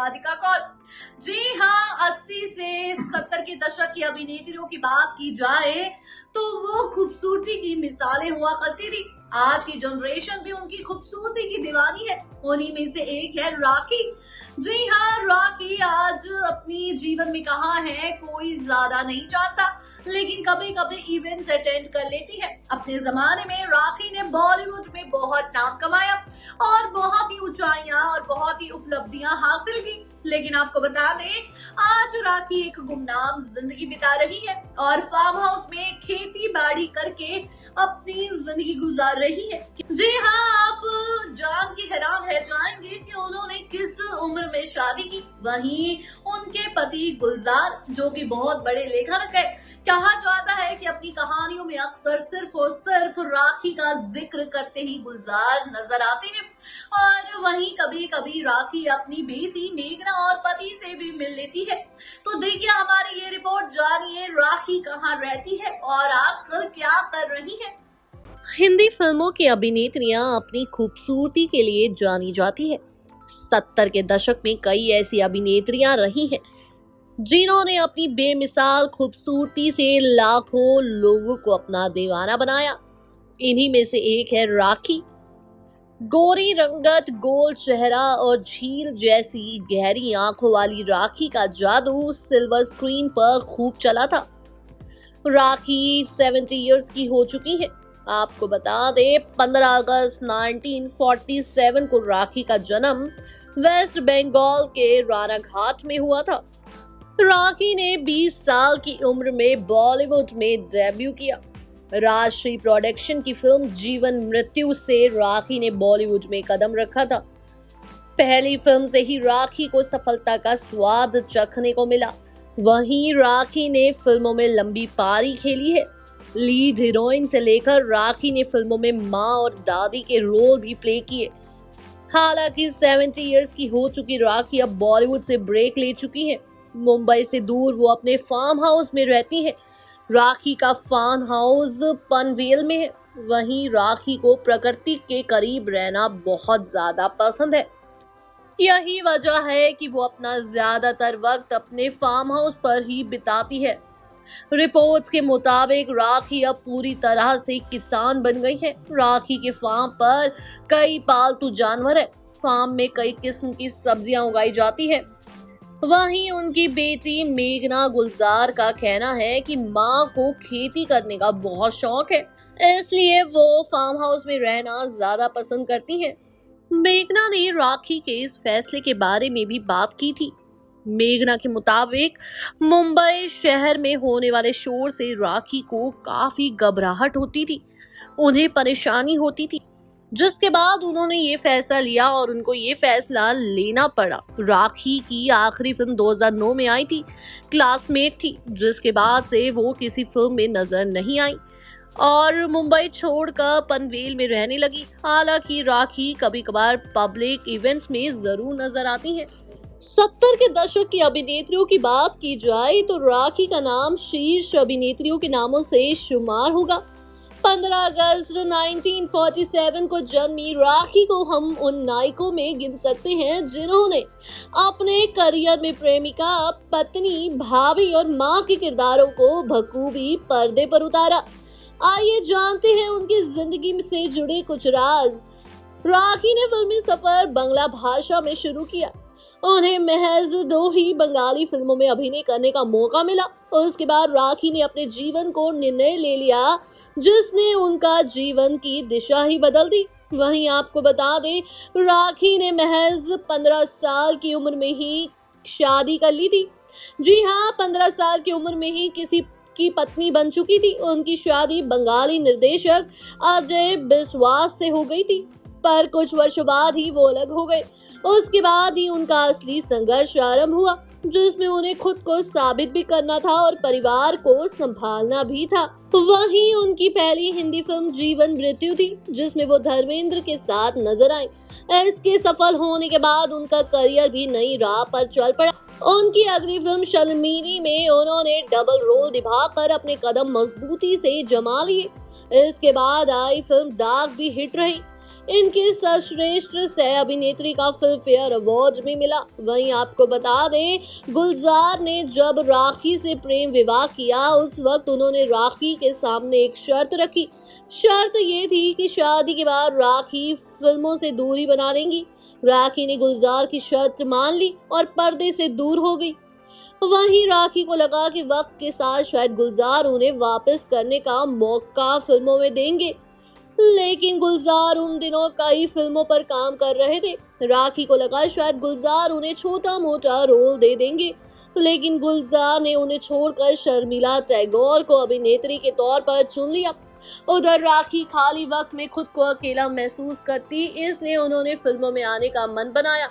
राधिका कौर। जी हाँ, 80 से 70 के दशक की अभिनेत्रियों की बात की जाए तो वो खूबसूरती की मिसालें हुआ करती थी। आज की जनरेशन भी उनकी खूबसूरती की दीवानी है। उन्हीं में से एक है राखी। जी हाँ, राखी आज अपनी जीवन में कहाँ है कोई ज्यादा नहीं जानता, लेकिन कभी कभी इवेंट्स अटेंड कर लेती है। अपने जमाने में राखी ने बॉलीवुड में बहुत नाम कमाया और बहुत ही ऊंचाइयां और बहुत ही उपलब्धियां हासिल की। लेकिन आपको बता दें, आज राखी एक गुमनाम जिंदगी बिता रही है और फार्म हाउस में खेती बाड़ी करके अपनी जिंदगी गुजार रही है। जी हाँ, आप जान के हैरान रह जाएंगे कि उन्होंने किस उम्र में शादी की। वहीं उनके पति गुलजार, जो कि बहुत बड़े लेखक है, कहा जाता है कि अपनी कहानियों में अक्सर सिर्फ और सिर्फ राखी का जिक्र करते ही गुलजार नजर आते हैं। और वहीं कभी कभी राखी अपनी बेटी मेघना और पति से भी मिल लेती है। तो देखिए हमारी ये रिपोर्ट, जानिए राखी कहाँ रहती है और आजकल क्या कर रही है। हिंदी फिल्मों की अभिनेत्रियां अपनी खूबसूरती के लिए जानी जाती है। 70 के दशक में कई ऐसी अभिनेत्रियां रही हैं जिन्होंने अपनी बेमिसाल खूबसूरती से लाखों लोगों को अपना दीवाना बनाया। इन्हीं में से एक है राखी। गोरी रंगत, गोल चेहरा और झील जैसी गहरी आंखों वाली राखी का जादू सिल्वर स्क्रीन पर खूब चला था। राखी 70 इयर्स की हो चुकी है। आपको बता दें, 15 अगस्त 1947 को राखी का जन्म वेस्ट बंगाल के रानाघाट में हुआ था। राखी ने 20 साल की उम्र में बॉलीवुड में डेब्यू किया। राजश्री प्रोडक्शन की फिल्म जीवन मृत्यु से राखी ने बॉलीवुड में कदम रखा था। पहली फिल्म से ही राखी को सफलता का स्वाद चखने को मिला। वहीं राखी ने फिल्मों में लंबी पारी खेली है। लीड हीरोइन से लेकर राखी ने फिल्मों में माँ और दादी के रोल भी प्ले किए। हालांकि 70 इयर्स की हो चुकी राखी अब बॉलीवुड से ब्रेक ले चुकी है। मुंबई से दूर वो अपने फार्म हाउस में रहती है। राखी का फार्म हाउस पनवेल में है। वहीं राखी को प्रकृति के करीब रहना बहुत ज्यादा पसंद है। यही वजह है कि वो अपना ज्यादातर वक्त अपने फार्म हाउस पर ही बिताती है। रिपोर्ट्स के मुताबिक राखी अब पूरी तरह से किसान बन गई है। राखी के फार्म पर कई पालतू जानवर है। फार्म में कई किस्म की सब्जियां उगाई जाती है। वहीं उनकी बेटी मेघना गुलजार का कहना है कि माँ को खेती करने का बहुत शौक है, इसलिए वो फार्म हाउस में रहना ज्यादा पसंद करती हैं। मेघना ने राखी के इस फैसले के बारे में भी बात की थी। मेघना के मुताबिक मुंबई शहर में होने वाले शोर से राखी को काफी घबराहट होती थी, उन्हें परेशानी होती थी, जिसके बाद उन्होंने ये फैसला लिया और उनको ये फैसला लेना पड़ा। राखी की आखिरी फिल्म 2009 में आई थी, क्लासमेट थी, जिसके बाद से वो किसी फिल्म में नजर नहीं आई और मुंबई छोड़कर पनवेल में रहने लगी। हालांकि राखी कभी कभार पब्लिक इवेंट्स में जरूर नजर आती हैं। 70 के दशक की अभिनेत्रियों की बात की जाए तो राखी का नाम शीर्ष अभिनेत्रियों के नामों से शुमार होगा। 15 अगस्त 1947 को जन्मी राखी को हम उन नायकों में गिन सकते हैं जिन्होंने अपने करियर में प्रेमिका, पत्नी, भाभी और मां के किरदारों को बखूबी पर्दे पर उतारा। आइए जानते हैं उनकी जिंदगी से जुड़े कुछ राज। राखी ने फिल्मी सफर बांग्ला भाषा में शुरू किया। उन्हें महज 2 ही बंगाली फिल्मों में अभिनय करने का मौका मिला। उसके बाद राखी ने अपने जीवन को निर्णय ले लिया जिसने उनका जीवन की दिशा ही बदल दी। वहीं आपको बता दें, राखी ने महज 15 साल की उम्र में ही शादी कर ली थी। जी हाँ, 15 साल की उम्र में ही किसी की पत्नी बन चुकी थी। उनकी शादी बंगाली निर्देशक अजय बिस्वास से हो गई थी, पर कुछ वर्षों बाद ही वो अलग हो गए। उसके बाद ही उनका असली संघर्ष आरंभ हुआ, जिसमें उन्हें खुद को साबित भी करना था और परिवार को संभालना भी था। वहीं उनकी पहली हिंदी फिल्म जीवन मृत्यु थी, जिसमें वो धर्मेंद्र के साथ नजर आए। इसके सफल होने के बाद उनका करियर भी नई राह पर चल पड़ा। उनकी अगली फिल्म शर्मीली में उन्होंने डबल रोल निभाकर अपने कदम मजबूती से जमा लिए। इसके बाद आई फिल्म दाग भी हिट रही। इनकी सर्वश्रेष्ठ सह अभिनेत्री का फिल्म फेयर अवार्ड भी मिला। वहीं आपको बता दें, गुलजार ने जब राखी से प्रेम विवाह किया उस वक्त उन्होंने राखी के सामने एक शर्त रखी। शर्त ये थी कि शादी के बाद राखी फिल्मों से दूरी बना देंगी। राखी ने गुलजार की शर्त मान ली और पर्दे से दूर हो गई। वहीं राखी को लगा कि वक्त के साथ शायद गुलजार उन्हें वापस करने का मौका फिल्मों में देंगे, लेकिन गुलजार उन दिनों कई फिल्मों पर काम कर रहे थे। राखी को लगा शायद गुलजार उन्हें छोटा मोटा रोल दे देंगे, लेकिन गुलजार ने उन्हें छोड़कर शर्मिला टैगोर को अभिनेत्री के तौर पर चुन लिया। उधर राखी खाली वक्त में खुद को अकेला महसूस करती, इसलिए उन्होंने फिल्मों में आने का मन बनाया।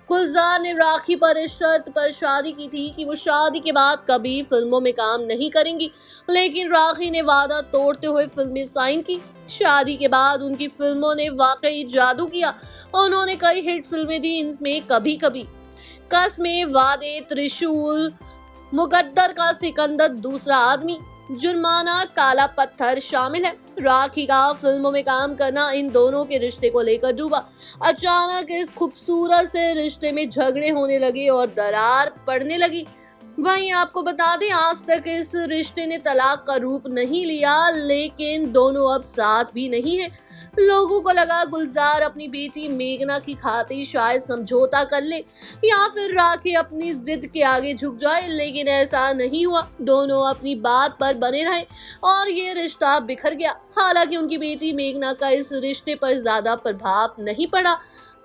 गुलजार ने राखी पर इस शर्त पर शादी की थी कि वो शादी के बाद कभी फिल्मों में काम नहीं करेंगी, लेकिन राखी ने वादा तोड़ते हुए फिल्में साइन की। शादी के बाद उनकी फिल्मों ने वाकई जादू किया। उन्होंने कई हिट फिल्में दी, इनमें कभी कभी, कस्में, वादे, त्रिशूल, मुकद्दर का सिकंदर, दूसरा आदमी, जुर्माना, काला पत्थर शामिल है। राखी का फिल्मों में काम करना इन दोनों के रिश्ते को लेकर डूबा। अचानक इस खूबसूरत से रिश्ते में झगड़े होने लगे और दरार पड़ने लगी। वहीं आपको बता दें, आज तक इस रिश्ते ने तलाक का रूप नहीं लिया, लेकिन दोनों अब साथ भी नहीं है। लोगों को लगा गुलजार अपनी बेटी मेघना की खातिर शायद समझौता कर ले या फिर राखी अपनी जिद के आगे झुक जाए, लेकिन ऐसा नहीं हुआ। दोनों अपनी बात पर बने रहे और ये रिश्ता बिखर गया। हालांकि उनकी बेटी मेघना का इस रिश्ते पर ज्यादा प्रभाव नहीं पड़ा।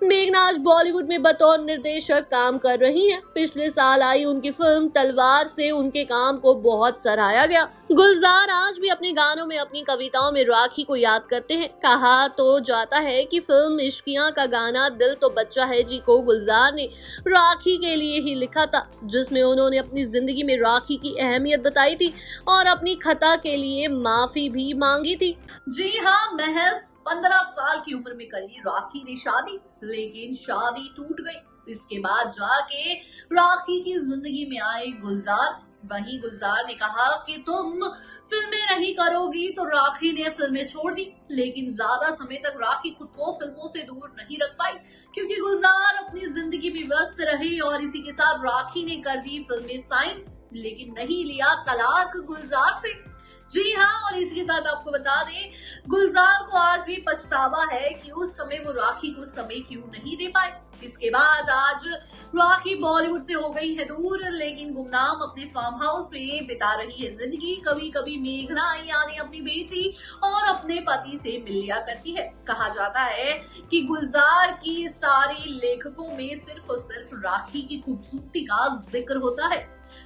मेघना आज बॉलीवुड में बतौर निर्देशक काम कर रही हैं। पिछले साल आई उनकी फिल्म तलवार से उनके काम को बहुत सराहा गया। गुलजार आज भी अपने गानों में, अपनी कविताओं में राखी को याद करते हैं। कहा तो जाता है कि फिल्म इश्कियां का गाना दिल तो बच्चा है जी को गुलजार ने राखी के लिए ही लिखा था, जिसमें उन्होंने अपनी जिंदगी में राखी की अहमियत बताई थी और अपनी खता के लिए माफी भी मांगी थी। जी हाँ, महज 15 साल की उम्र में करी राखी ने शादी, लेकिन शादी टूट गई। इसके बाद जाके राखी की जिंदगी में आए गुलजार। वहीं गुलजार ने कहा कि तुम फिल्में नहीं करोगी, तो राखी ने फिल्में छोड़ दी। लेकिन ज्यादा समय तक राखी खुद को फिल्मों से दूर नहीं रख पाई, क्योंकि गुलजार अपनी जिंदगी में व्यस्त रहे और इसी के साथ राखी ने कर दी फिल्में साइन, लेकिन नहीं लिया तलाक गुलजार से। जी हाँ, और इसी के साथ आपको बता दें, गुलजार को आज भी पछतावा है कि उस समय वो राखी को समय क्यों नहीं दे पाए। इसके बाद आज राखी बॉलीवुड से हो गई है दूर, लेकिन गुमनाम अपने फार्म हाउस पे बिता रही है जिंदगी। कभी कभी मेघना यानी अपनी बेटी और अपने पति से मिल लिया करती है। कहा जाता है कि गुलजार की सारी लेखकों में सिर्फ और सिर्फ राखी की खूबसूरती का जिक्र होता है।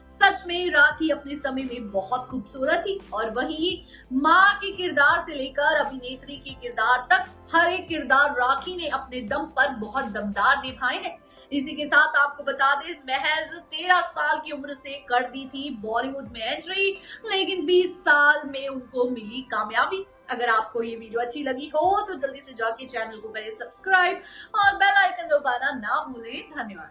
सच में राखी अपने समय में बहुत खूबसूरत थी, और वहीं माँ के किरदार से लेकर अभिनेत्री के किरदार तक हर एक किरदार राखी ने अपने दम पर बहुत दमदार निभाए हैं। इसी के साथ आपको बता दें, महज 13 साल की उम्र से कर दी थी बॉलीवुड में एंट्री, लेकिन 20 साल में उनको मिली कामयाबी। अगर आपको ये वीडियो अच्छी लगी हो तो जल्दी से जाके चैनल को करें सब्सक्राइब और बेल आइकन दबाना ना भूलें। धन्यवाद।